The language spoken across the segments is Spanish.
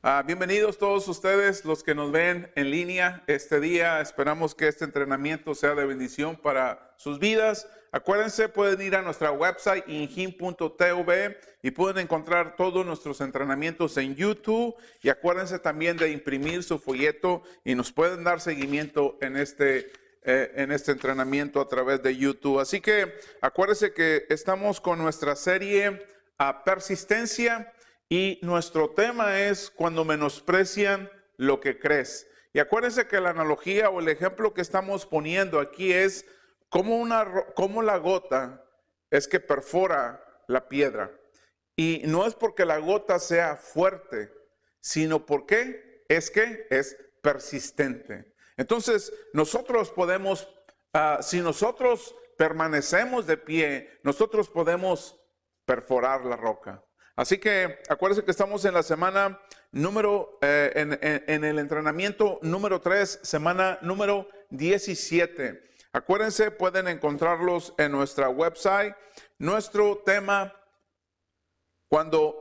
Bienvenidos todos ustedes, los que nos ven en línea este día. Esperamos que este entrenamiento sea de bendición para sus vidas. Acuérdense, pueden ir a nuestra website injim.tv y pueden encontrar todos nuestros entrenamientos en YouTube. Y acuérdense también de imprimir su folleto y nos pueden dar seguimiento en este entrenamiento a través de YouTube. Así que acuérdense que estamos con nuestra serie Persistencia. Y nuestro tema es cuando menosprecian lo que crees. Y acuérdense que la analogía o el ejemplo que estamos poniendo aquí es como la gota es que perfora la piedra. Y no es porque la gota sea fuerte, sino porque es que es persistente. Entonces, nosotros podemos, si nosotros permanecemos de pie, nosotros podemos perforar la roca. Así que acuérdense que estamos en la semana en el entrenamiento número 3, semana número 17. Acuérdense, pueden encontrarlos en nuestra website. Nuestro tema, cuando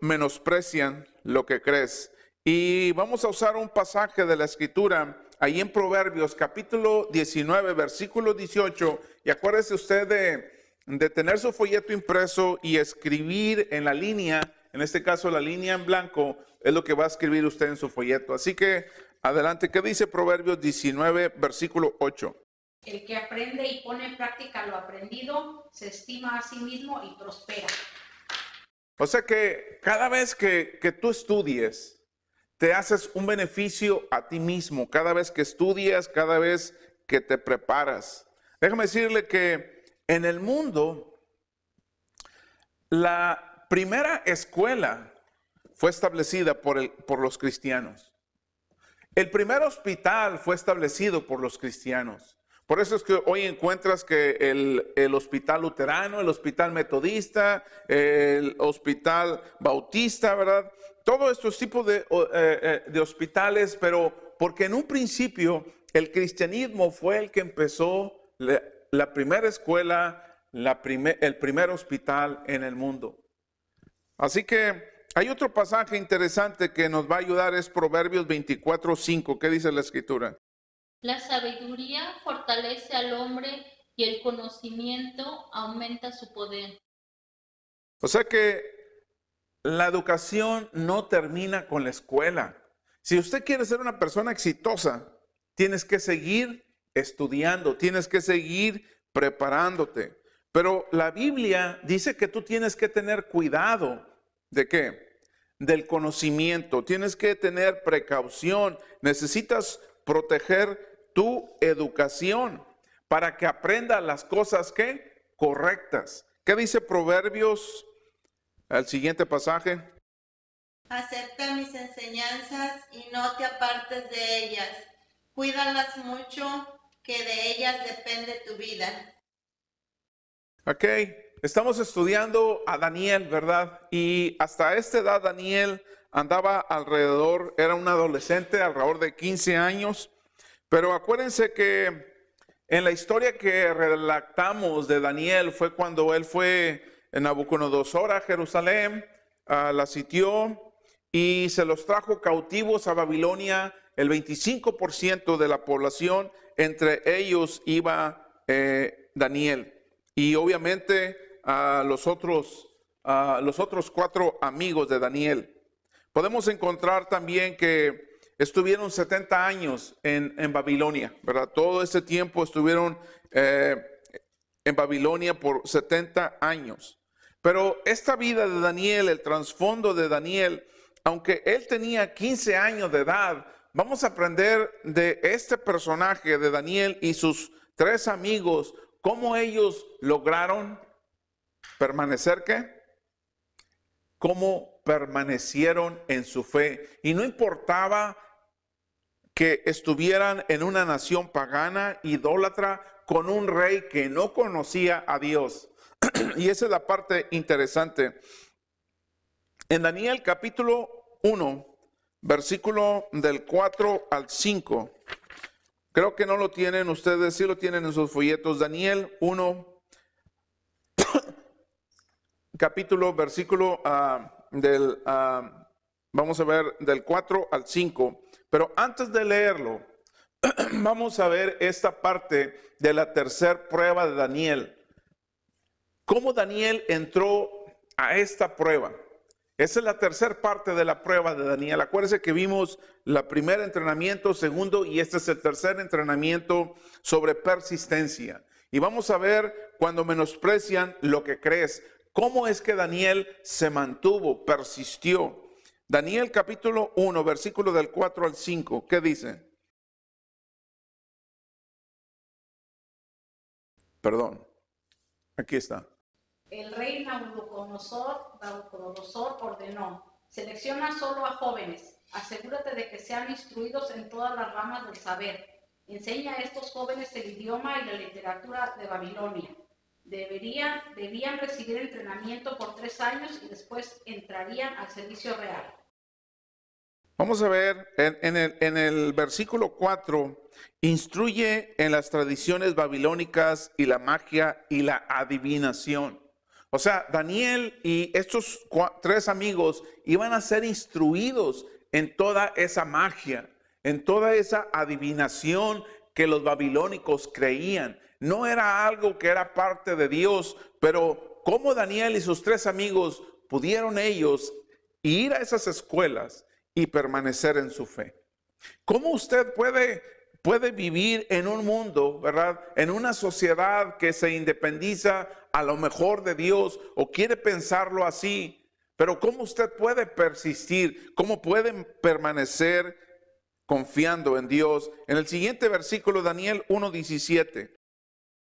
menosprecian lo que crees. Y vamos a usar un pasaje de la Escritura, ahí en Proverbios, capítulo 19, versículo 18. Y acuérdese usted de tener su folleto impreso y escribir en la línea, en este caso la línea en blanco, es lo que va a escribir usted en su folleto. Así que adelante, ¿qué dice Proverbios 19, versículo 8? El que aprende y pone en práctica lo aprendido, se estima a sí mismo y prospera. O sea que cada vez que tú estudies, te haces un beneficio a ti mismo. Cada vez que estudias, cada vez que te preparas. Déjame decirle que en el mundo, la primera escuela fue establecida por los cristianos. El primer hospital fue establecido por los cristianos. Por eso es que hoy encuentras que el hospital luterano, el hospital metodista, el hospital bautista, ¿verdad? Todos estos tipos de hospitales, pero porque en un principio el cristianismo fue el que empezó la primera escuela, el primer hospital en el mundo. Así que hay otro pasaje interesante que nos va a ayudar, es Proverbios 24:5. ¿Qué dice la Escritura? La sabiduría fortalece al hombre y el conocimiento aumenta su poder. O sea que la educación no termina con la escuela. Si usted quiere ser una persona exitosa, tienes que seguir estudiando, tienes que seguir preparándote. Pero la Biblia dice que tú tienes que tener cuidado. ¿De qué? Del conocimiento. Tienes que tener precaución. Necesitas proteger tu educación para que aprenda las cosas que correctas. ¿Qué dice Proverbios? El siguiente pasaje. Acepta mis enseñanzas y no te apartes de ellas. Cuídalas mucho, que de ellas depende tu vida. Ok, estamos estudiando a Daniel, ¿verdad? Y hasta esta edad Daniel andaba alrededor, era un adolescente, alrededor de 15 años. Pero acuérdense que en la historia que relatamos de Daniel fue cuando él fue en Nabucodonosor a Jerusalén, la sitió y se los trajo cautivos a Babilonia. El 25% de la población, entre ellos iba Daniel. Y obviamente los otros 4 amigos de Daniel. Podemos encontrar también que estuvieron 70 años en Babilonia, ¿verdad? Todo ese tiempo estuvieron en Babilonia por 70 años. Pero esta vida de Daniel, el trasfondo de Daniel, aunque él tenía 15 años de edad, vamos a aprender de este personaje de Daniel y sus 3 amigos, cómo ellos lograron permanecer, ¿qué? Cómo permanecieron en su fe. Y no importaba que estuvieran en una nación pagana, idólatra, con un rey que no conocía a Dios. Y esa es la parte interesante. En Daniel capítulo 1, versículo del 4 al 5. Creo que no lo tienen ustedes, sí lo tienen en sus folletos. Daniel 1, capítulo, versículo del Vamos a ver del 4 al 5. Pero antes de leerlo, vamos a ver esta parte de la tercera prueba de Daniel. ¿Cómo Daniel entró a esta prueba? Esa es la tercera parte de la prueba de Daniel. Acuérdense que vimos el primer entrenamiento, segundo, y este es el tercer entrenamiento sobre persistencia. Y vamos a ver cuando menosprecian lo que crees. ¿Cómo es que Daniel se mantuvo, persistió? Daniel capítulo 1, versículo del 4 al 5. ¿Qué dice? Perdón, aquí está. El rey Nabucodonosor ordenó: selecciona solo a jóvenes, asegúrate de que sean instruidos en todas las ramas del saber. Enseña a estos jóvenes el idioma y la literatura de Babilonia. Debían recibir entrenamiento por 3 años y después entrarían al servicio real. Vamos a ver en el versículo 4, instruye en las tradiciones babilónicas y la magia y la adivinación. O sea, Daniel y estos 3 amigos iban a ser instruidos en toda esa magia, en toda esa adivinación que los babilónicos creían. No era algo que era parte de Dios, pero cómo Daniel y sus 3 amigos pudieron ellos ir a esas escuelas y permanecer en su fe. ¿Cómo usted puede vivir en un mundo, verdad? En una sociedad que se independiza a lo mejor de Dios o quiere pensarlo así, pero ¿cómo usted puede persistir? ¿Cómo puede permanecer confiando en Dios? En el siguiente versículo, Daniel 1:17.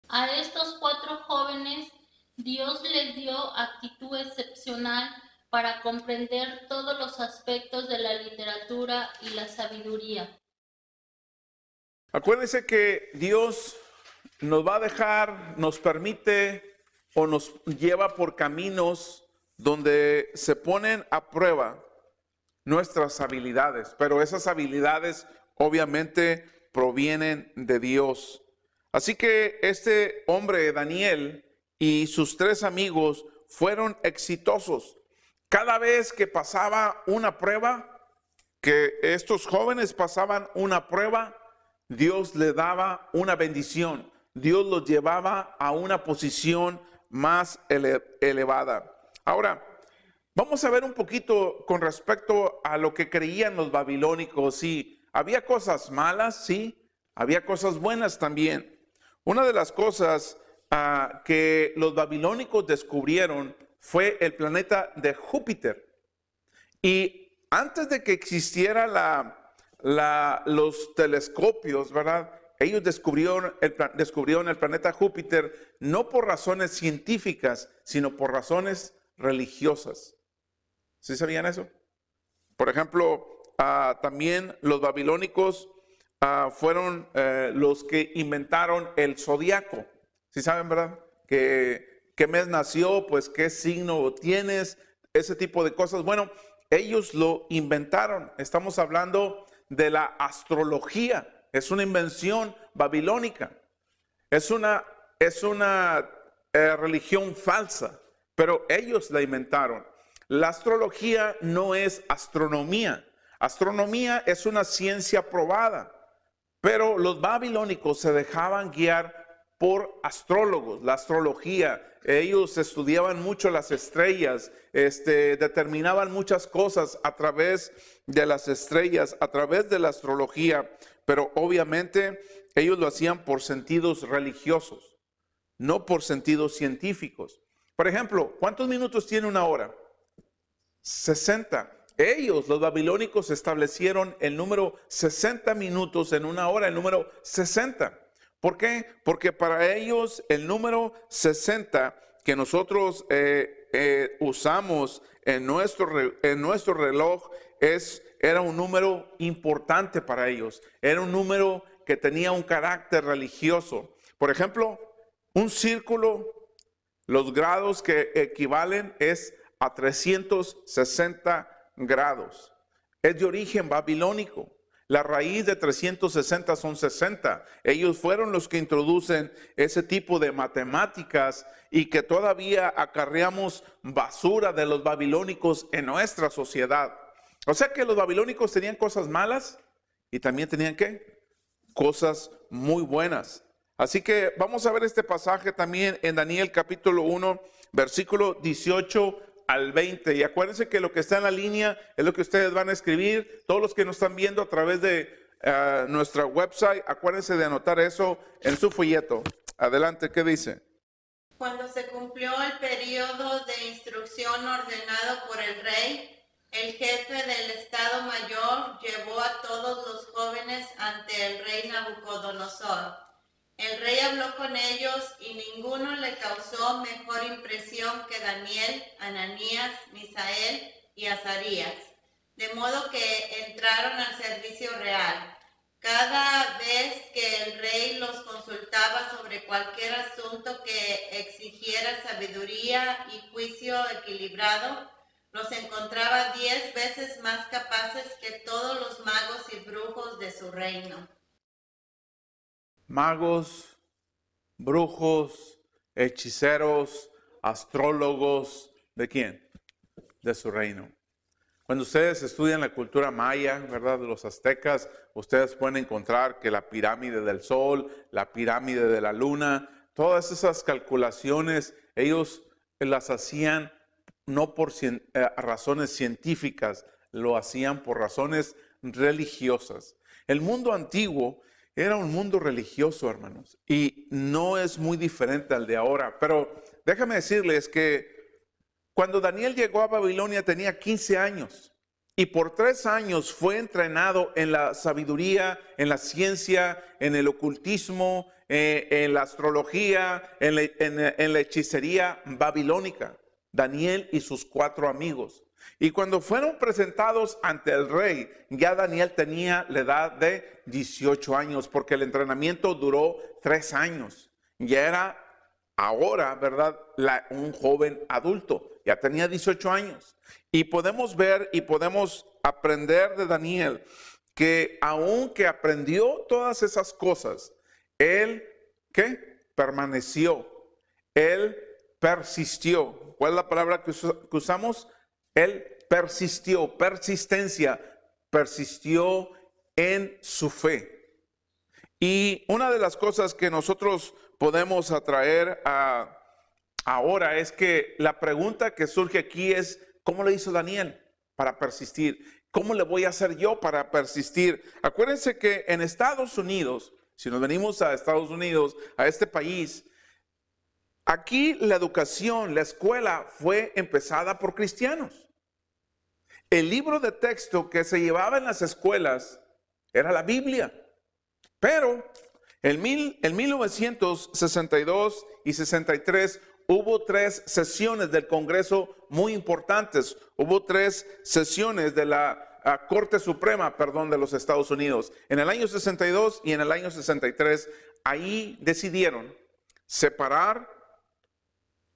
A estos 4 jóvenes Dios les dio actitud excepcional para comprender todos los aspectos de la literatura y la sabiduría. Acuérdense que Dios nos va a dejar, nos permite o nos lleva por caminos donde se ponen a prueba nuestras habilidades, pero esas habilidades obviamente provienen de Dios. Así que este hombre, Daniel, y sus 3 amigos fueron exitosos. Cada vez que pasaba una prueba, que estos jóvenes pasaban una prueba, Dios le daba una bendición. Dios los llevaba a una posición más elevada. Ahora, vamos a ver un poquito con respecto a lo que creían los babilónicos. Sí, había cosas malas, sí, había cosas buenas también. Una de las cosas que los babilónicos descubrieron fue el planeta de Júpiter. Y antes de que existiera los telescopios, ¿verdad? Ellos descubrieron el planeta Júpiter no por razones científicas, sino por razones religiosas. ¿Sí sabían eso? Por ejemplo, también los babilónicos fueron los que inventaron el zodiaco. ¿Sí saben, verdad? ¿Qué mes nació? Pues qué signo tienes, ese tipo de cosas. Bueno, ellos lo inventaron. Estamos hablando de la astrología. Es una invención babilónica. Es una religión falsa, pero ellos la inventaron. La astrología no es astronomía. Astronomía es una ciencia probada, pero los babilónicos se dejaban guiar por astrólogos. La astrología, ellos estudiaban mucho las estrellas, determinaban muchas cosas a través de las estrellas, a través de la astrología, pero obviamente ellos lo hacían por sentidos religiosos, no por sentidos científicos. Por ejemplo, ¿cuántos minutos tiene una hora? 60. Ellos, los babilónicos, establecieron el número 60 minutos en una hora, el número 60. ¿Por qué? Porque para ellos el número 60 que nosotros usamos en nuestro reloj era un número importante para ellos. Era un número que tenía un carácter religioso. Por ejemplo, un círculo, los grados que equivalen es a 360 grados. Es de origen babilónico. La raíz de 360 son 60. Ellos fueron los que introducen ese tipo de matemáticas y que todavía acarreamos basura de los babilónicos en nuestra sociedad. O sea que los babilónicos tenían cosas malas y también tenían ¿qué? Cosas muy buenas. Así que vamos a ver este pasaje también en Daniel capítulo 1, versículo 18 al 20. Y acuérdense que lo que está en la línea es lo que ustedes van a escribir. Todos los que nos están viendo a través de nuestra website, acuérdense de anotar eso en su folleto. Adelante, ¿qué dice? Cuando se cumplió el periodo de instrucción ordenado por el rey, el jefe del Estado Mayor llevó a todos los jóvenes ante el rey Nabucodonosor. El rey habló con ellos y ninguno le causó mejor impresión que Daniel, Ananías, Misael y Azarías, de modo que entraron al servicio real. Cada vez que el rey los consultaba sobre cualquier asunto que exigiera sabiduría y juicio equilibrado, los encontraba 10 veces más capaces que todos los magos y brujos de su reino. Magos, brujos, hechiceros, astrólogos, ¿de quién? De su reino. Cuando ustedes estudian la cultura maya, ¿verdad? De los aztecas, ustedes pueden encontrar que la pirámide del sol, la pirámide de la luna, todas esas calculaciones, ellos las hacían no por razones científicas, lo hacían por razones religiosas. El mundo antiguo era un mundo religioso, hermanos, y no es muy diferente al de ahora. Pero déjame decirles que cuando Daniel llegó a Babilonia tenía 15 años y por 3 años fue entrenado en la sabiduría, en la ciencia, en el ocultismo, en la astrología, en la hechicería babilónica. Daniel y sus 4 amigos. Y cuando fueron presentados ante el rey, ya Daniel tenía la edad de 18 años, porque el entrenamiento duró 3 años. Ya era ahora, ¿verdad? Un joven adulto. Ya tenía 18 años. Y podemos ver y podemos aprender de Daniel que aunque aprendió todas esas cosas, él, ¿qué? Permaneció. Él persistió. ¿Cuál es la palabra que usamos? Él persistió, persistencia, persistió en su fe. Y una de las cosas que nosotros podemos atraer ahora es que la pregunta que surge aquí es, ¿cómo le hizo Daniel para persistir? ¿Cómo le voy a hacer yo para persistir? Acuérdense que en Estados Unidos, si nos venimos a Estados Unidos, a este país, aquí la educación, la escuela fue empezada por cristianos. El libro de texto que se llevaba en las escuelas era la Biblia. Pero en 1962 y 63 hubo 3 sesiones del Congreso muy importantes. Hubo 3 sesiones de la Corte Suprema, de los Estados Unidos. En el año 62 y en el año 63, ahí decidieron separar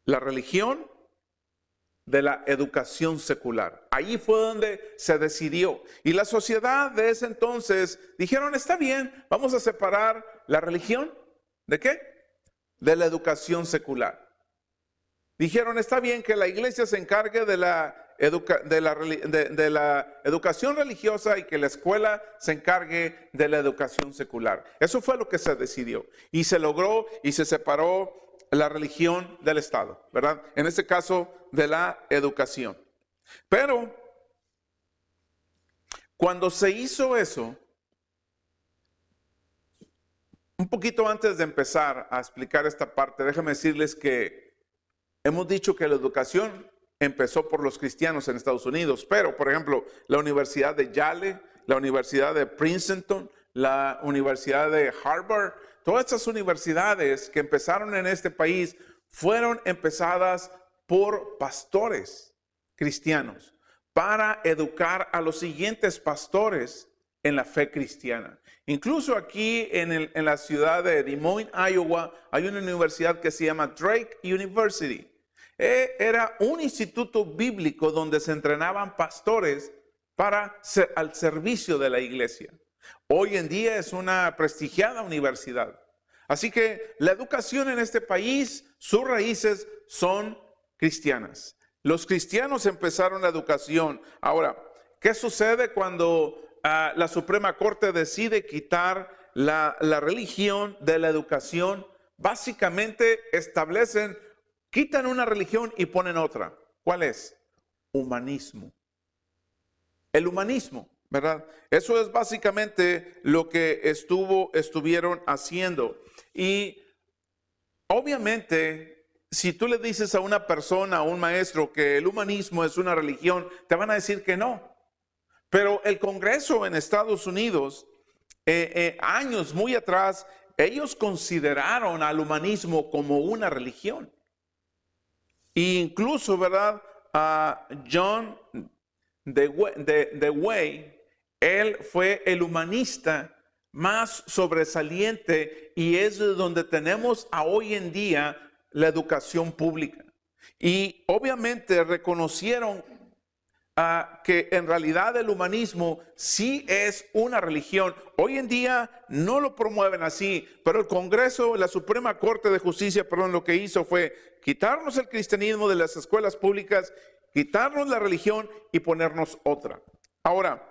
la religión de la educación secular. Ahí fue donde se decidió. Y la sociedad de ese entonces dijeron, está bien, vamos a separar la religión. ¿De qué? De la educación secular. Dijeron, está bien que la iglesia se encargue de la educación religiosa y que la escuela se encargue de la educación secular. Eso fue lo que se decidió. Y se logró y se separó la religión del Estado, ¿verdad? En este caso, de la educación. Pero cuando se hizo eso, un poquito antes de empezar a explicar esta parte, déjame decirles que hemos dicho que la educación empezó por los cristianos en Estados Unidos, pero por ejemplo, la Universidad de Yale, la Universidad de Princeton, la Universidad de Harvard, todas estas universidades que empezaron en este país fueron empezadas por pastores cristianos para educar a los siguientes pastores en la fe cristiana. Incluso aquí en la ciudad de Des Moines, Iowa, hay una universidad que se llama Drake University. Era un instituto bíblico donde se entrenaban pastores al servicio de la iglesia. Hoy en día es una prestigiada universidad. Así que la educación en este país, sus raíces son cristianas. Los cristianos empezaron la educación. Ahora, ¿Qué sucede cuando la Suprema Corte decide quitar la religión de la educación? Básicamente quitan una religión y ponen otra. ¿Cuál es? Humanismo. El humanismo, ¿verdad? Eso es básicamente lo que estuvieron haciendo. Y obviamente, si tú le dices a una persona, a un maestro, que el humanismo es una religión, te van a decir que no. Pero el Congreso en Estados Unidos, años muy atrás, ellos consideraron al humanismo como una religión. E incluso, ¿verdad? John Dewey, él fue el humanista más sobresaliente y es de donde tenemos hoy en día la educación pública. Y obviamente reconocieron que en realidad el humanismo sí es una religión. Hoy en día no lo promueven así, pero el Congreso, la Suprema Corte de Justicia, lo que hizo fue quitarnos el cristianismo de las escuelas públicas, quitarnos la religión y ponernos otra. Ahora,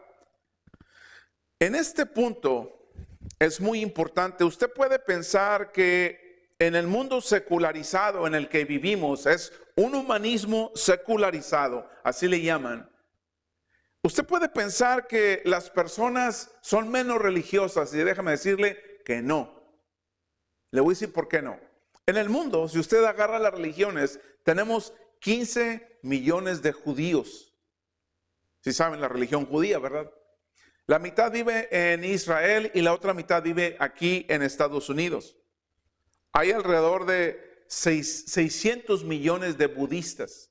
en este punto es muy importante. Usted puede pensar que en el mundo secularizado en el que vivimos es un humanismo secularizado, así le llaman. Usted puede pensar que las personas son menos religiosas y déjame decirle que no. Le voy a decir por qué no. En el mundo, si usted agarra las religiones, tenemos 15 millones de judíos. Si saben la religión judía, ¿verdad? La mitad vive en Israel y la otra mitad vive aquí en Estados Unidos. Hay alrededor de 600 millones de budistas.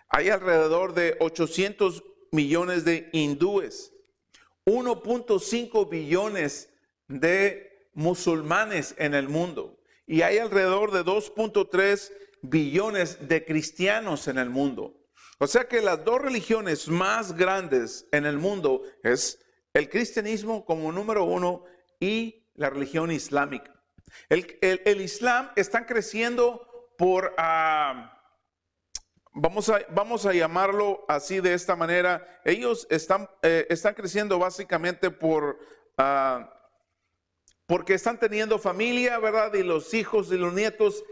Hay alrededor de 800 millones de hindúes. 1.5 billones de musulmanes en el mundo. Y hay alrededor de 2.3 billones de cristianos en el mundo. O sea que las dos religiones más grandes en el mundo es el cristianismo como número uno y la religión islámica. El Islam está creciendo por, vamos a llamarlo así de esta manera. Ellos están creciendo básicamente porque están teniendo familia, ¿verdad? Y los hijos y los nietos,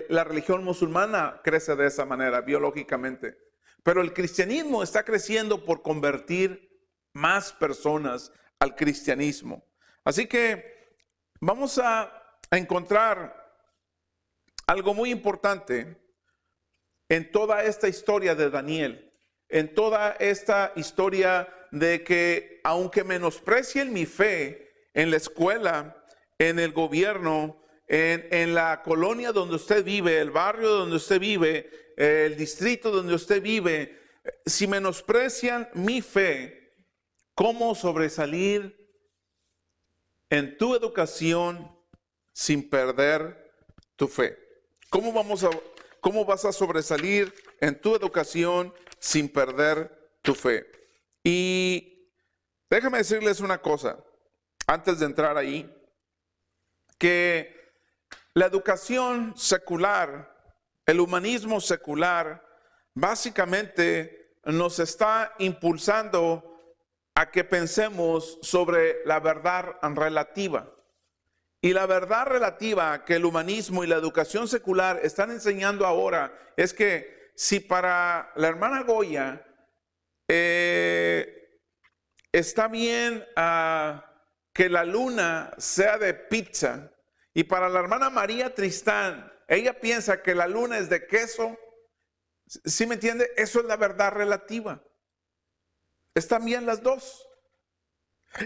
la religión musulmana crece de esa manera biológicamente. Pero el cristianismo está creciendo por convertir más personas al cristianismo. Así que vamos a encontrar algo muy importante en toda esta historia de Daniel, en toda esta historia de que aunque menosprecien mi fe en la escuela, en el gobierno, en la colonia donde usted vive, el barrio donde usted vive, el distrito donde usted vive, si menosprecian mi fe, ¿cómo sobresalir en tu educación sin perder tu fe? ¿Cómo vas a sobresalir en tu educación sin perder tu fe? Y déjame decirles una cosa, antes de entrar ahí, que la educación secular, el humanismo secular, básicamente nos está impulsando a que pensemos sobre la verdad relativa. Y la verdad relativa que el humanismo y la educación secular están enseñando ahora es que si para la hermana Goya está bien que la luna sea de pizza, y para la hermana María Tristán, ella piensa que la luna es de queso, ¿sí me entiende? Eso es la verdad relativa. Están bien las dos.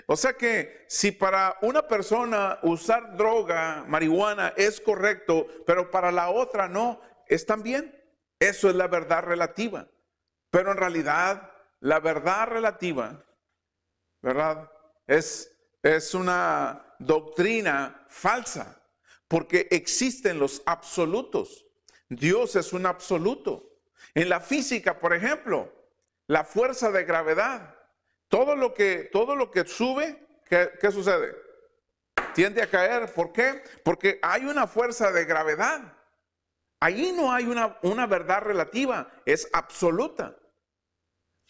O sea que si para una persona usar droga, marihuana, es correcto, pero para la otra no, están bien. Eso es la verdad relativa. Pero en realidad, la verdad relativa, ¿verdad? Es una doctrina falsa, porque existen los absolutos. Dios es un absoluto. En la física, por ejemplo, la fuerza de gravedad, todo lo que sube, ¿qué sucede? Tiende a caer. ¿Por qué? Porque hay una fuerza de gravedad. Allí no hay una verdad relativa, es absoluta.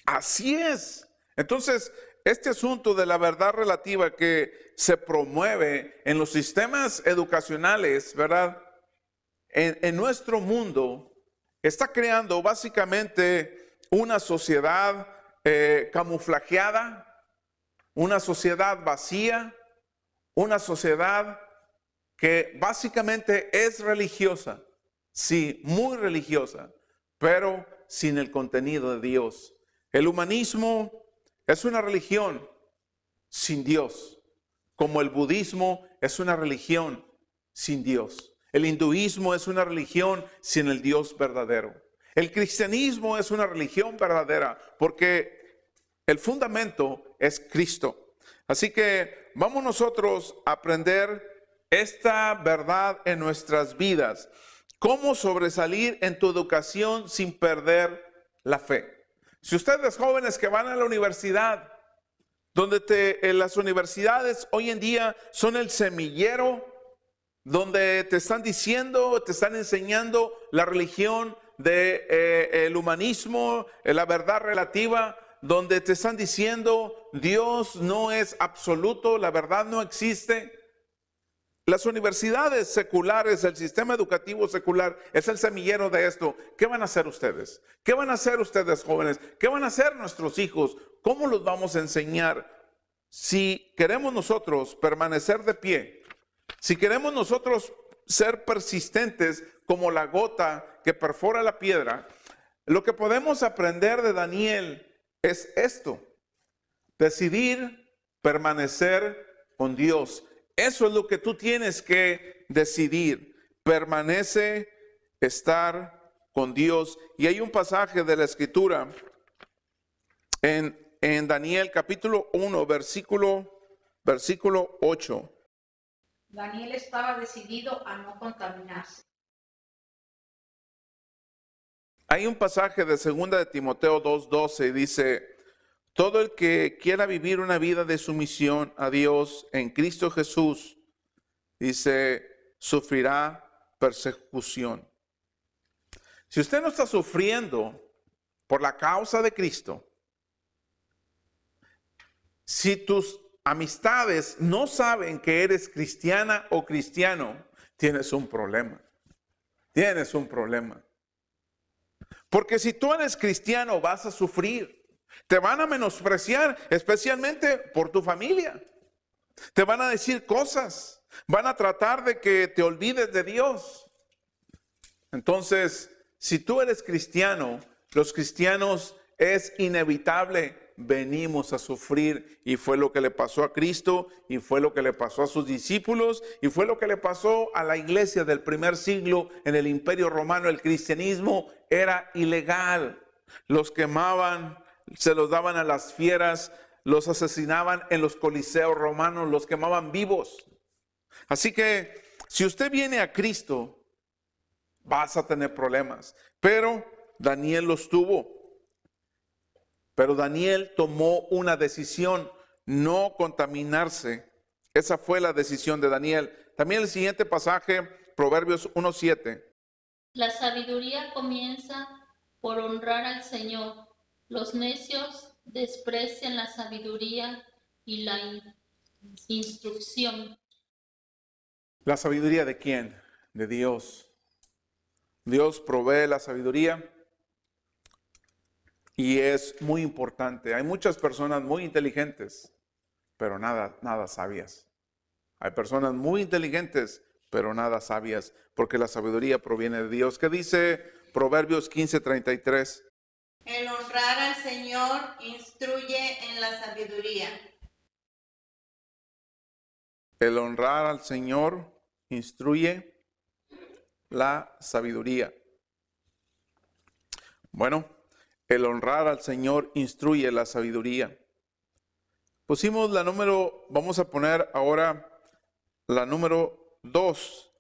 Así es Entonces, este asunto de la verdad relativa que se promueve en los sistemas educacionales, ¿verdad? En nuestro mundo, está creando básicamente una sociedad camuflajeada, una sociedad vacía, una sociedad que básicamente es religiosa, sí, muy religiosa, pero sin el contenido de Dios. El humanismo es una religión sin Dios, como el budismo es una religión sin Dios. El hinduismo es una religión sin el Dios verdadero. El cristianismo es una religión verdadera porque el fundamento es Cristo. Así que vamos nosotros a aprender esta verdad en nuestras vidas. ¿Cómo sobresalir en tu educación sin perder la fe? Si ustedes jóvenes que van a la universidad, donde las universidades hoy en día son el semillero, donde te están diciendo, te están enseñando la religión el humanismo, la verdad relativa, donde te están diciendo Dios no es absoluto, la verdad no existe. Las universidades seculares, el sistema educativo secular es el semillero de esto. ¿Qué van a hacer ustedes? ¿Qué van a hacer ustedes jóvenes? ¿Qué van a hacer nuestros hijos? ¿Cómo los vamos a enseñar? Si queremos nosotros permanecer de pie, si queremos nosotros ser persistentes como la gota que perfora la piedra, lo que podemos aprender de Daniel es esto: decidir permanecer con Dios. Eso es lo que tú tienes que decidir. Permanece, estar con Dios. Y hay un pasaje de la Escritura en Daniel capítulo 1, versículo 8. Daniel estaba decidido a no contaminarse. Hay un pasaje de 2 de Timoteo 2:12 y dice: todo el que quiera vivir una vida de sumisión a Dios en Cristo Jesús, dice, sufrirá persecución. Si usted no está sufriendo por la causa de Cristo, si tus amistades no saben que eres cristiana o cristiano, tienes un problema. Tienes un problema. Porque si tú eres cristiano vas a sufrir. Te van a menospreciar, especialmente por tu familia. Te van a decir cosas. Van a tratar de que te olvides de Dios. Entonces, si tú eres cristiano, los cristianos es inevitable, venimos a sufrir. Y fue lo que le pasó a Cristo, y fue lo que le pasó a sus discípulos, y fue lo que le pasó a la iglesia del primer siglo en el Imperio Romano. El cristianismo era ilegal. Los quemaban, se los daban a las fieras, los asesinaban en los coliseos romanos, los quemaban vivos. Así que si usted viene a Cristo, vas a tener problemas. Pero Daniel los tuvo. Pero Daniel tomó una decisión: no contaminarse. Esa fue la decisión de Daniel. También el siguiente pasaje, Proverbios 1:7. La sabiduría comienza por honrar al Señor. Los necios desprecian la sabiduría y la instrucción. ¿La sabiduría de quién? De Dios. Dios provee la sabiduría y es muy importante. Hay muchas personas muy inteligentes, pero nada sabias. Hay personas muy inteligentes, pero nada sabias, porque la sabiduría proviene de Dios. ¿Qué dice Proverbios 15:33? El honrar al Señor instruye en la sabiduría. El honrar al Señor instruye la sabiduría. Bueno, el honrar al Señor instruye la sabiduría. Pusimos la número, vamos a poner ahora la número 2.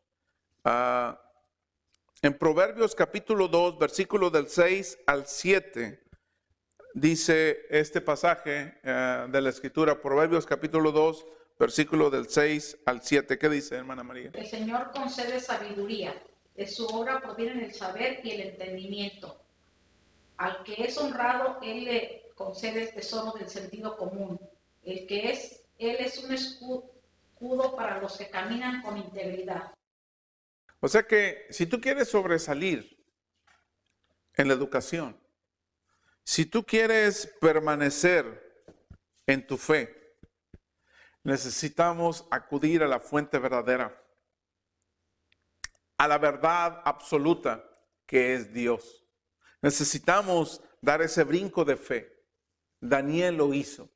En Proverbios capítulo 2, versículo del 6 al 7, dice este pasaje de la Escritura, Proverbios capítulo 2, versículo del 6 al 7. ¿Qué dice, hermana María? El Señor concede sabiduría. De su obra provienen el saber y el entendimiento. Al que es honrado, Él le concede el tesoro del sentido común. Él es un escudo para los que caminan con integridad. O sea que si tú quieres sobresalir en la educación, si tú quieres permanecer en tu fe, necesitamos acudir a la fuente verdadera, a la verdad absoluta que es Dios. Necesitamos dar ese brinco de fe. Daniel lo hizo.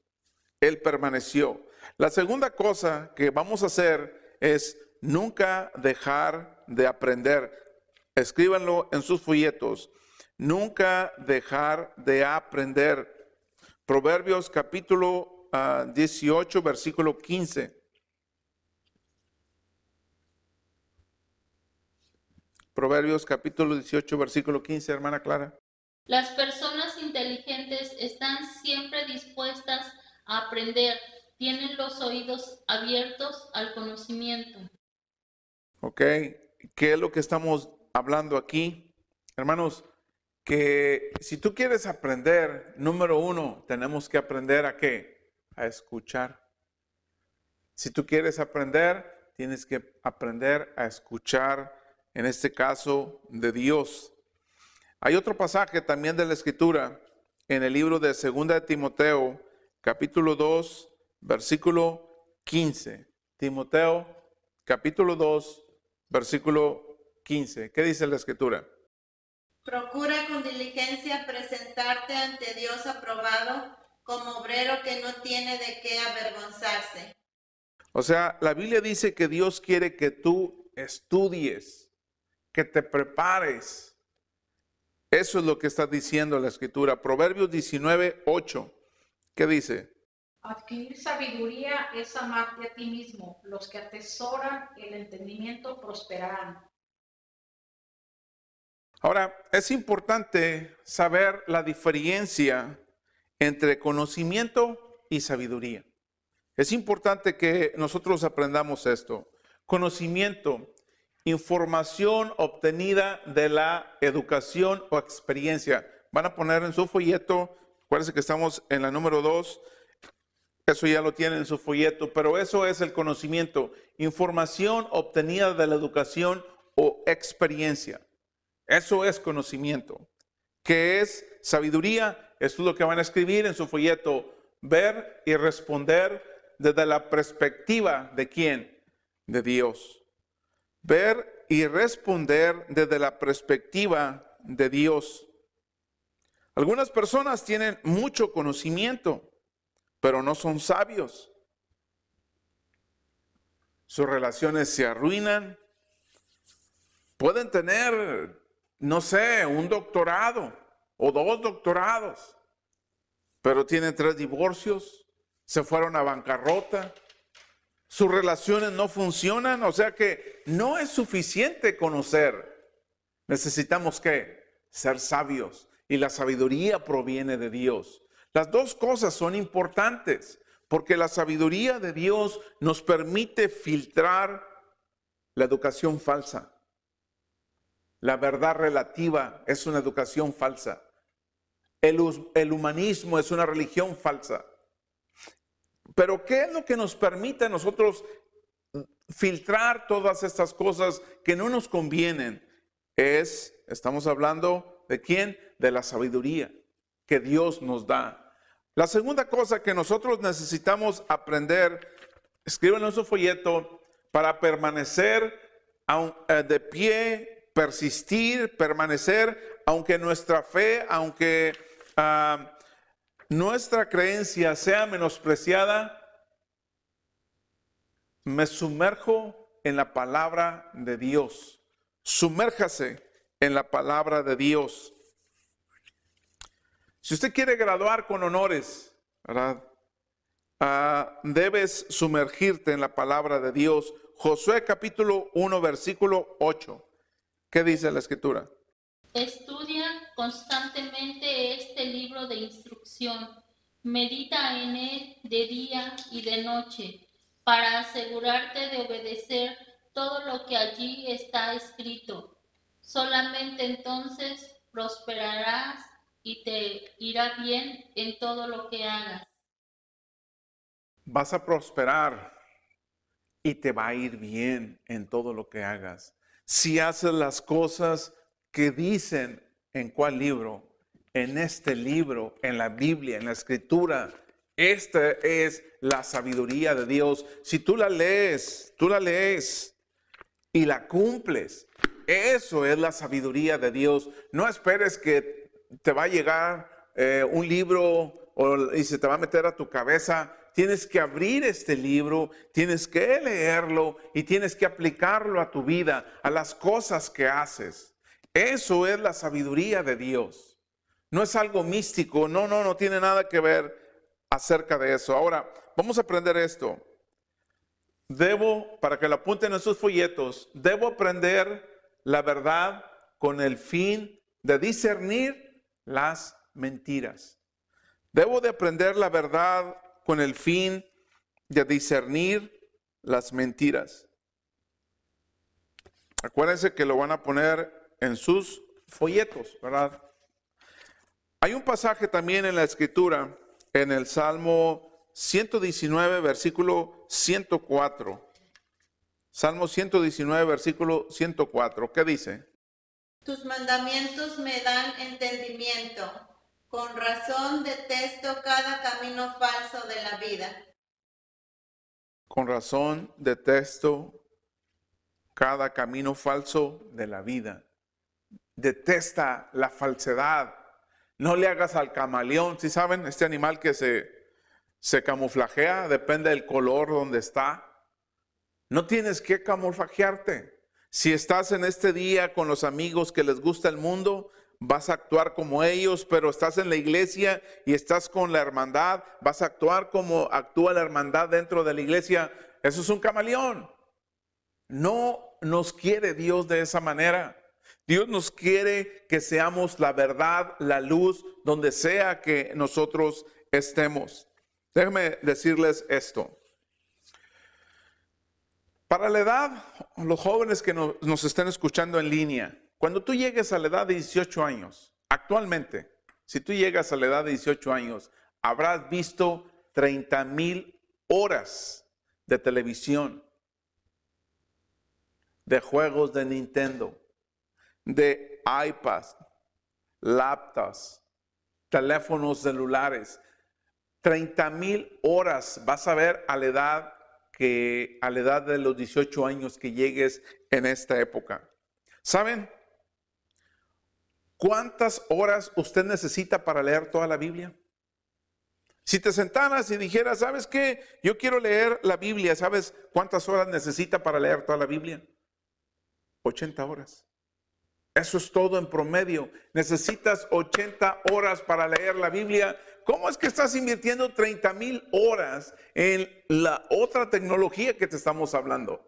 Él permaneció. La segunda cosa que vamos a hacer es nunca dejar de aprender. Escríbanlo en sus folletos. Nunca dejar de aprender. Proverbios capítulo 18, versículo 15. Proverbios capítulo 18, versículo 15, hermana Clara. Las personas inteligentes están siempre dispuestas a aprender, tienen los oídos abiertos al conocimiento. Ok, ¿qué es lo que estamos hablando aquí? Hermanos, que si tú quieres aprender, número uno, tenemos que aprender ¿a qué? A escuchar. Si tú quieres aprender, tienes que aprender a escuchar, en este caso, de Dios. Hay otro pasaje también de la Escritura en el libro de 2 de Timoteo, capítulo 2, versículo 15. Timoteo, capítulo 2, versículo 15. ¿Qué dice la Escritura? Procura con diligencia presentarte ante Dios aprobado, como obrero que no tiene de qué avergonzarse. O sea, la Biblia dice que Dios quiere que tú estudies, que te prepares. Eso es lo que está diciendo la Escritura. Proverbios 19, 8. ¿Qué dice? Adquirir sabiduría es amarte a ti mismo. Los que atesoran el entendimiento prosperarán. Ahora, es importante saber la diferencia entre conocimiento y sabiduría. Es importante que nosotros aprendamos esto. Conocimiento, información obtenida de la educación o experiencia. Van a poner en su folleto, acuérdense que estamos en la número 2, eso ya lo tienen en su folleto, pero eso es el conocimiento, información obtenida de la educación o experiencia. Eso es conocimiento. ¿Qué es sabiduría? Eso es lo que van a escribir en su folleto. Ver y responder desde la perspectiva de ¿quién? De Dios. Ver y responder desde la perspectiva de Dios. Algunas personas tienen mucho conocimiento, pero no son sabios. Sus relaciones se arruinan. Pueden tener, no sé, un doctorado o 2 doctorados, pero tienen 3 divorcios, se fueron a bancarrota, sus relaciones no funcionan, o sea que no es suficiente conocer. Necesitamos ¿qué? Ser sabios, y la sabiduría proviene de Dios. Las dos cosas son importantes, porque la sabiduría de Dios nos permite filtrar la educación falsa. La verdad relativa es una educación falsa. El humanismo es una religión falsa. Pero ¿qué es lo que nos permite a nosotros filtrar todas estas cosas que no nos convienen? Estamos hablando ¿de quién? De la sabiduría que Dios nos da. La segunda cosa que nosotros necesitamos aprender, escríbanlo en su folleto, para permanecer de pie, persistir, permanecer, aunque nuestra fe, aunque nuestra creencia sea menospreciada, me sumerjo en la palabra de Dios. Sumérjase en la palabra de Dios. Si usted quiere graduar con honores, ¿verdad? Debes sumergirte en la palabra de Dios. Josué capítulo 1, versículo 8. ¿Qué dice la Escritura? Estudia constantemente este libro de instrucción. Medita en él de día y de noche, para asegurarte de obedecer todo lo que allí está escrito. Solamente entonces prosperarás y te irá bien en todo lo que hagas. Vas a prosperar y te va a ir bien en todo lo que hagas. Si haces las cosas que dicen en cuál libro, en este libro, en la Biblia, en la Escritura. Esta es la sabiduría de Dios. Si tú la lees y la cumples, eso es la sabiduría de Dios. No esperes que te va a llegar un libro y se te va a meter a tu cabeza. Tienes que abrir este libro, tienes que leerlo y tienes que aplicarlo a tu vida, a las cosas que haces. Eso es la sabiduría de Dios. No es algo místico, no tiene nada que ver acerca de eso. Ahora, vamos a aprender esto. Para que lo apunten en sus folletos, debo aprender la verdad con el fin de discernir las mentiras. Debo de aprender la verdad con el fin de discernir las mentiras. Acuérdense que lo van a poner en sus folletos, ¿verdad? Hay un pasaje también en la Escritura, en el Salmo 119, versículo 104. Salmo 119, versículo 104. ¿Qué dice? Tus mandamientos me dan entendimiento. Con razón detesto cada camino falso de la vida. Con razón detesto cada camino falso de la vida. Detesta la falsedad. No le hagas al camaleón. ¿Sí saben? Este animal que se camuflajea, depende del color donde está. No tienes que camuflajearte. Si estás en este día con los amigos que les gusta el mundo, vas a actuar como ellos, pero estás en la iglesia y estás con la hermandad, vas a actuar como actúa la hermandad dentro de la iglesia. Eso es un camaleón. No nos quiere Dios de esa manera. Dios nos quiere que seamos la verdad, la luz, donde sea que nosotros estemos. Déjenme decirles esto. Para la edad, los jóvenes que nos estén escuchando en línea, cuando tú llegues a la edad de 18 años, actualmente, si tú llegas a la edad de 18 años, habrás visto 30,000 horas de televisión, de juegos de Nintendo, de iPads, laptops, teléfonos celulares. 30,000 horas vas a ver a la edad de los 18 años que llegues en esta época. ¿Saben cuántas horas usted necesita para leer toda la Biblia? Si te sentaras y dijeras, ¿sabes qué? Yo quiero leer la Biblia. ¿Sabes cuántas horas necesita para leer toda la Biblia? 80 horas. Eso es todo en promedio. Necesitas 80 horas para leer la Biblia. ¿Cómo es que estás invirtiendo 30,000 horas en la otra tecnología que te estamos hablando?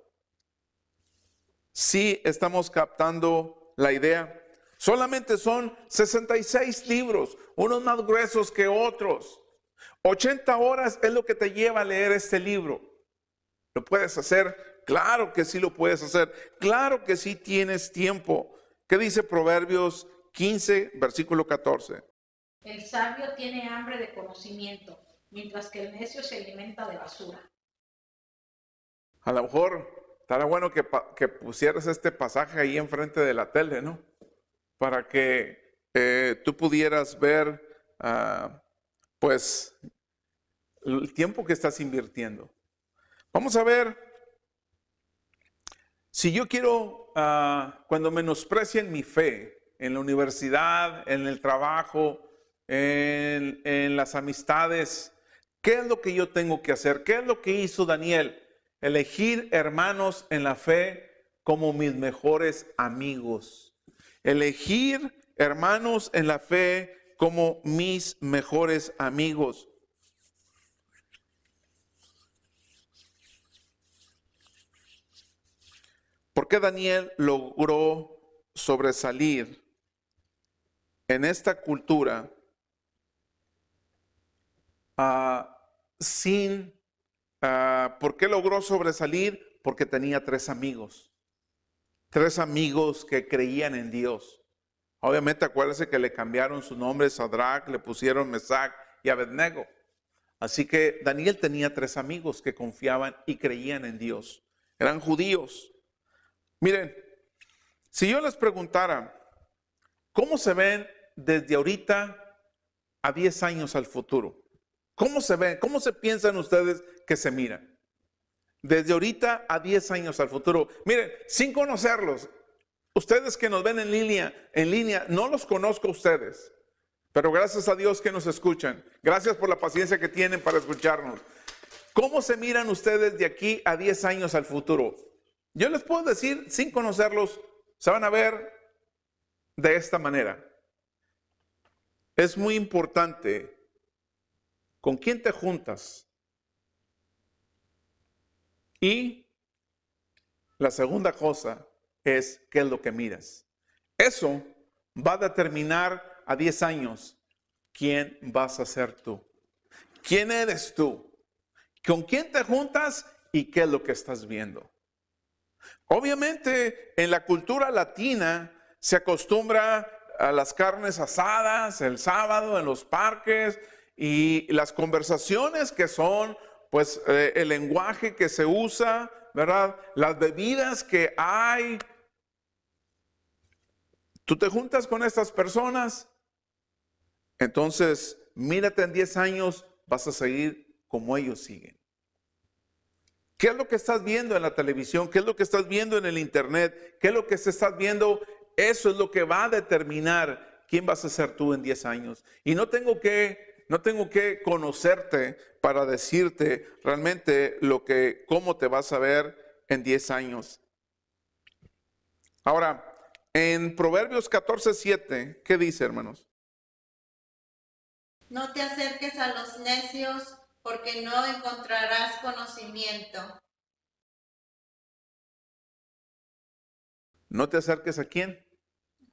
Sí, estamos captando la idea. Solamente son 66 libros, unos más gruesos que otros. 80 horas es lo que te lleva a leer este libro. ¿Lo puedes hacer? Claro que sí lo puedes hacer. Claro que sí tienes tiempo. ¿Qué dice Proverbios 15, versículo 14? El sabio tiene hambre de conocimiento, mientras que el necio se alimenta de basura. A lo mejor estará bueno que pusieras este pasaje ahí enfrente de la tele, ¿no? Para que tú pudieras ver, pues, el tiempo que estás invirtiendo. Vamos a ver, si yo quiero, cuando menosprecien mi fe en la universidad, en el trabajo, en las amistades, ¿qué es lo que yo tengo que hacer? ¿Qué es lo que hizo Daniel? Elegir hermanos en la fe como mis mejores amigos. Elegir hermanos en la fe como mis mejores amigos. ¿Por qué Daniel logró sobresalir en esta cultura ¿por qué logró sobresalir? Porque tenía 3 amigos. 3 amigos que creían en Dios. Obviamente acuérdense que le cambiaron su nombre Sadrach, le pusieron Mesac y Abednego. Así que Daniel tenía 3 amigos que confiaban y creían en Dios. Eran judíos. Miren, si yo les preguntara, ¿cómo se ven desde ahorita a 10 años al futuro? ¿Cómo se ven? ¿Cómo se piensan ustedes que se miran? Desde ahorita a 10 años al futuro. Miren, sin conocerlos, ustedes que nos ven en línea, no los conozco a ustedes, pero gracias a Dios que nos escuchan. Gracias por la paciencia que tienen para escucharnos. ¿Cómo se miran ustedes de aquí a 10 años al futuro? Yo les puedo decir, sin conocerlos, se van a ver de esta manera. Es muy importante con quién te juntas. Y la segunda cosa es qué es lo que miras. Eso va a determinar a 10 años quién vas a ser tú. ¿Quién eres tú? ¿Con quién te juntas y qué es lo que estás viendo? Obviamente en la cultura latina se acostumbra a las carnes asadas el sábado en los parques y las conversaciones que son, pues el lenguaje que se usa, ¿verdad? Las bebidas que hay. Tú te juntas con estas personas, entonces mírate en 10 años, vas a seguir como ellos siguen. ¿Qué es lo que estás viendo en la televisión? ¿Qué es lo que estás viendo en el internet? ¿Qué es lo que se estás viendo? Eso es lo que va a determinar quién vas a ser tú en 10 años. Y no tengo que conocerte para decirte realmente cómo te vas a ver en 10 años. Ahora, en Proverbios 14:7, ¿qué dice, hermanos? No te acerques a los necios, porque no encontrarás conocimiento. ¿No te acerques a quién?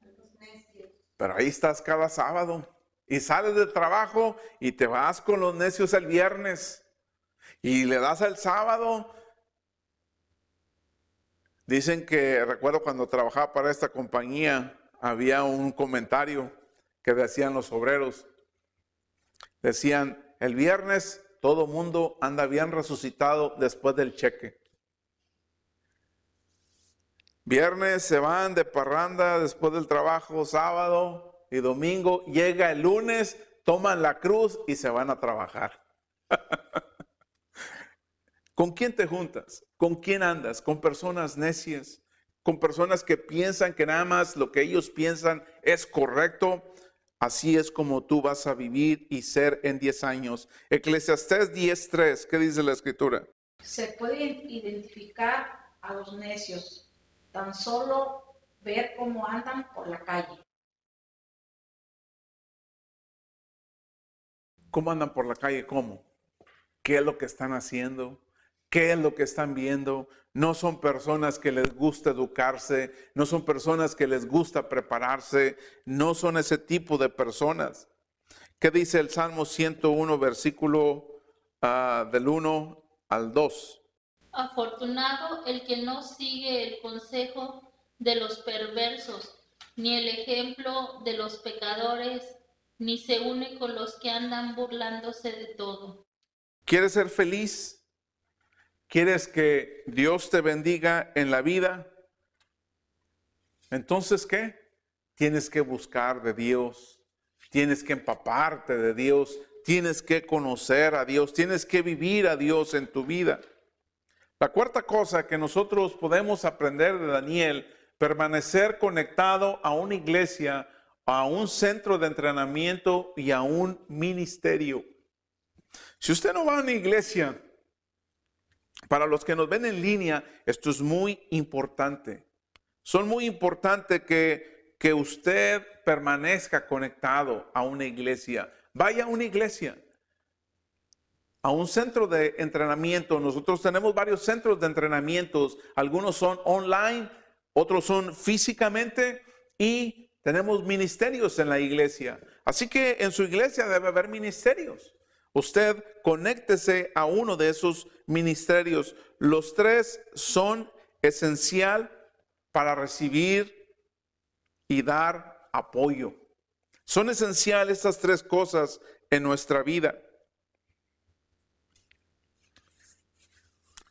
A los necios. Pero ahí estás cada sábado. Y sales del trabajo y te vas con los necios el viernes. Y le das el sábado. Dicen que, recuerdo cuando trabajaba para esta compañía, había un comentario que decían los obreros. Decían, el viernes todo mundo anda bien resucitado después del cheque. Viernes se van de parranda después del trabajo, sábado y domingo. Llega el lunes, toman la cruz y se van a trabajar. ¿Con quién te juntas? ¿Con quién andas? ¿Con personas necias? ¿Con personas que piensan que nada más lo que ellos piensan es correcto? Así es como tú vas a vivir y ser en 10 años. Eclesiastés 10:3, ¿qué dice la escritura? Se puede identificar a los necios, tan solo ver cómo andan por la calle. ¿Cómo andan por la calle? ¿Cómo? ¿Qué es lo que están haciendo? ¿Qué es lo que están viendo? No son personas que les gusta educarse, no son personas que les gusta prepararse, no son ese tipo de personas. ¿Qué dice el Salmo 101, versículo del 1 al 2? Afortunado el que no sigue el consejo de los perversos, ni el ejemplo de los pecadores, ni se une con los que andan burlándose de todo. ¿Quieres ser feliz? ¿Quieres que Dios te bendiga en la vida? Entonces, ¿qué? Tienes que buscar de Dios, tienes que empaparte de Dios, tienes que conocer a Dios, tienes que vivir a Dios en tu vida. La cuarta cosa que nosotros podemos aprender de Daniel, permanecer conectado a una iglesia, a un centro de entrenamiento y a un ministerio. Si usted no va a una iglesia, para los que nos ven en línea, esto es muy importante. Son muy importante que usted permanezca conectado a una iglesia. Vaya a una iglesia, a un centro de entrenamiento. Nosotros tenemos varios centros de entrenamientos. Algunos son online, otros son físicamente y tenemos ministerios en la iglesia. Así que en su iglesia debe haber ministerios. Usted conéctese a uno de esos ministerios. Los 3 son esencial para recibir y dar apoyo. Son esenciales estas tres cosas en nuestra vida.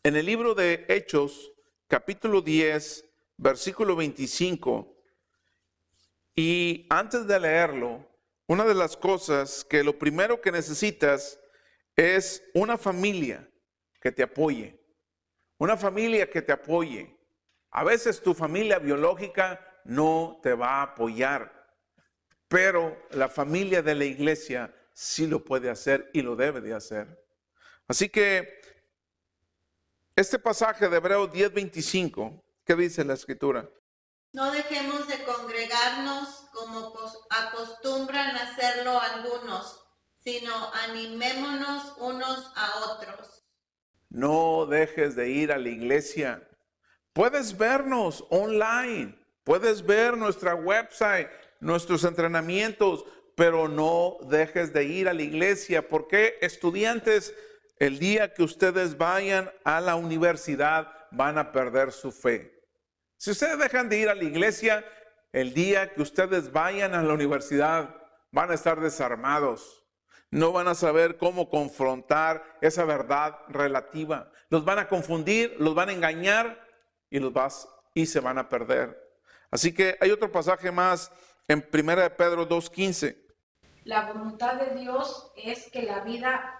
En el libro de Hechos, capítulo 10, versículo 25, y antes de leerlo, una de las cosas que lo primero que necesitas es una familia que te apoye. Una familia que te apoye. A veces tu familia biológica no te va a apoyar, pero la familia de la iglesia sí lo puede hacer y lo debe de hacer. Así que este pasaje de Hebreos 10:25, ¿qué dice la escritura? No dejemos de congregarnos como acostumbran hacerlo algunos, sino animémonos unos a otros. No dejes de ir a la iglesia. Puedes vernos online, puedes ver nuestra website, nuestros entrenamientos, pero no dejes de ir a la iglesia. Porque estudiantes, el día que ustedes vayan a la universidad van a perder su fe. Si ustedes dejan de ir a la iglesia, el día que ustedes vayan a la universidad van a estar desarmados. No van a saber cómo confrontar esa verdad relativa. Los van a confundir, los van a engañar y se van a perder. Así que hay otro pasaje más en 1 de Pedro 2:15. La voluntad de Dios es que la vida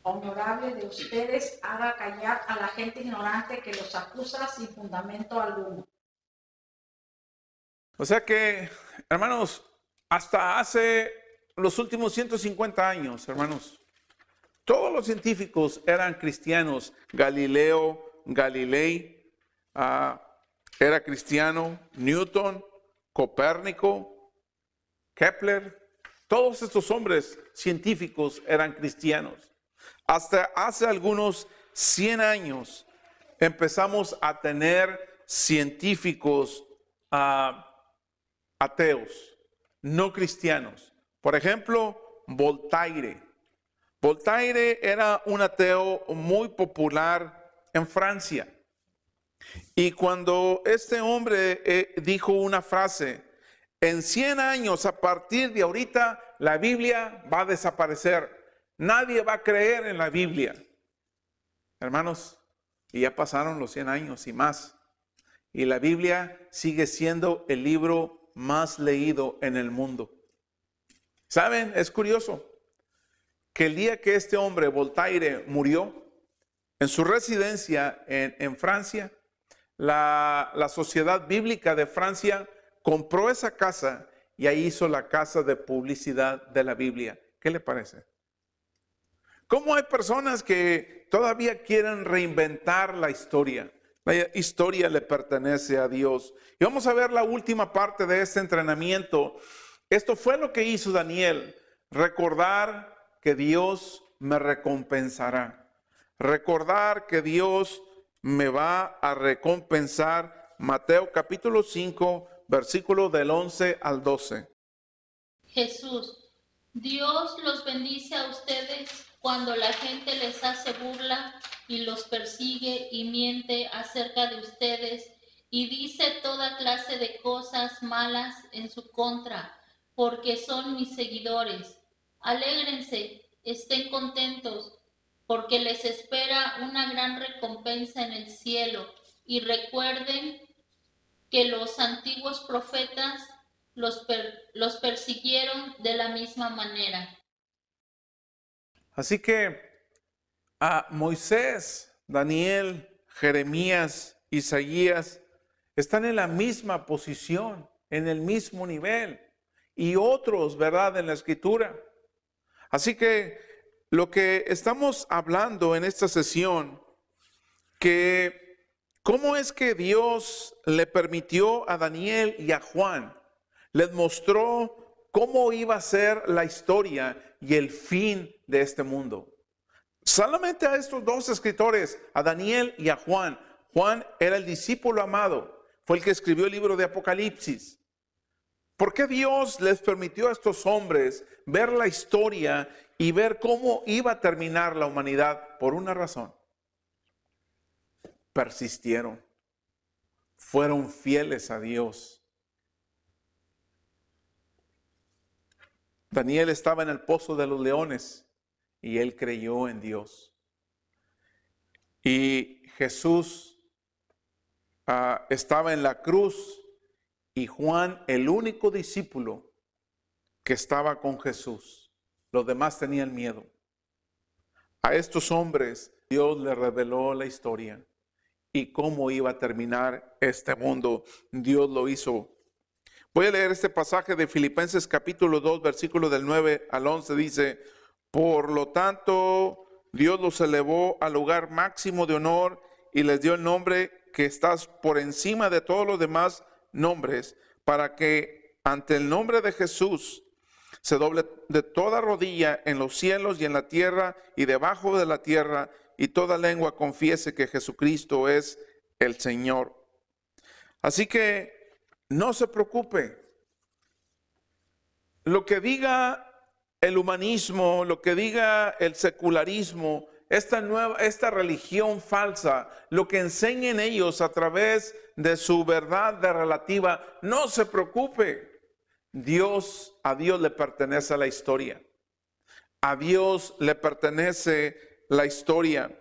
honorable de ustedes haga callar a la gente ignorante que los acusa sin fundamento alguno. O sea que, hermanos, hasta hace los últimos 150 años, hermanos, todos los científicos eran cristianos. Galileo Galilei era cristiano, Newton, Copérnico, Kepler, todos estos hombres científicos eran cristianos. Hasta hace algunos 100 años empezamos a tener científicos ateos, no cristianos. Por ejemplo, Voltaire. Voltaire era un ateo muy popular en Francia. Y cuando este hombre dijo una frase, en 100 años a partir de ahorita la Biblia va a desaparecer. Nadie va a creer en la Biblia. Hermanos, y ya pasaron los 100 años y más. Y la Biblia sigue siendo el libro más leído en el mundo. ¿Saben? Es curioso que el día que este hombre, Voltaire, murió, en su residencia en Francia, la Sociedad Bíblica de Francia compró esa casa y ahí hizo la casa de publicidad de la Biblia. ¿Qué le parece? ¿Cómo hay personas que todavía quieren reinventar la historia? La historia le pertenece a Dios. Y vamos a ver la última parte de este entrenamiento. Esto fue lo que hizo Daniel. Recordar que Dios me recompensará. Recordar que Dios me va a recompensar. Mateo capítulo 5, versículo del 11 al 12. Jesús, Dios los bendice a ustedes cuando la gente les hace burla y los persigue y miente acerca de ustedes y dice toda clase de cosas malas en su contra, porque son mis seguidores. Alégrense, estén contentos, porque les espera una gran recompensa en el cielo. Y recuerden que los antiguos profetas los persiguieron de la misma manera. Así que Moisés, Daniel, Jeremías, Isaías están en la misma posición, en el mismo nivel, y otros, ¿verdad?, en la Escritura. Así que lo que estamos hablando en esta sesión, que cómo es que Dios le permitió a Daniel y a Juan, les mostró cómo iba a ser la historia y el fin de este mundo. Solamente a estos dos escritores, a Daniel y a Juan. Juan era el discípulo amado, fue el que escribió el libro de Apocalipsis. ¿Por qué Dios les permitió a estos hombres ver la historia y ver cómo iba a terminar la humanidad? Por una razón. Persistieron, fueron fieles a Dios. Daniel estaba en el pozo de los leones y él creyó en Dios. Y Jesús estaba en la cruz y Juan, el único discípulo que estaba con Jesús. Los demás tenían miedo. A estos hombres Dios les reveló la historia y cómo iba a terminar este mundo. Dios lo hizo. Voy a leer este pasaje de Filipenses capítulo 2, versículo del 9 al 11. Dice: por lo tanto, Dios los elevó al lugar máximo de honor y les dio el nombre que está por encima de todos los demás nombres, para que ante el nombre de Jesús se doble de toda rodilla en los cielos y en la tierra y debajo de la tierra, y toda lengua confiese que Jesucristo es el Señor. Así que no se preocupe. Lo que diga el humanismo, lo que diga el secularismo, esta religión falsa, lo que enseñen ellos a través de su verdad de relativa, no se preocupe. A Dios le pertenece la historia. A Dios le pertenece la historia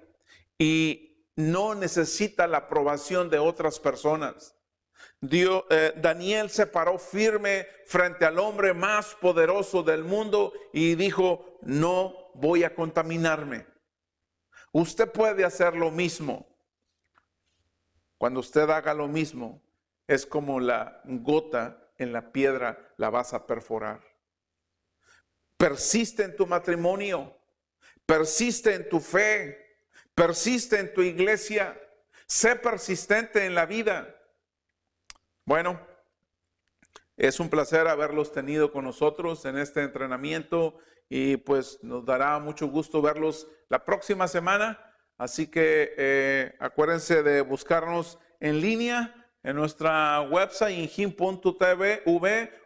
y no necesita la aprobación de otras personas. Daniel se paró firme frente al hombre más poderoso del mundo y dijo: no voy a contaminarme. Usted puede hacer lo mismo. Cuando usted haga lo mismo, es como la gota en la piedra, la vas a perforar. Persiste en tu matrimonio, persiste en tu fe, persiste en tu iglesia, sé persistente en la vida. Bueno, es un placer haberlos tenido con nosotros en este entrenamiento y pues nos dará mucho gusto verlos la próxima semana. Así que acuérdense de buscarnos en línea en nuestra website injim.tv.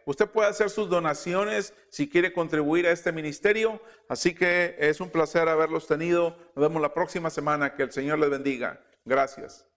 Usted puede hacer sus donaciones si quiere contribuir a este ministerio. Así que es un placer haberlos tenido. Nos vemos la próxima semana. Que el Señor les bendiga. Gracias.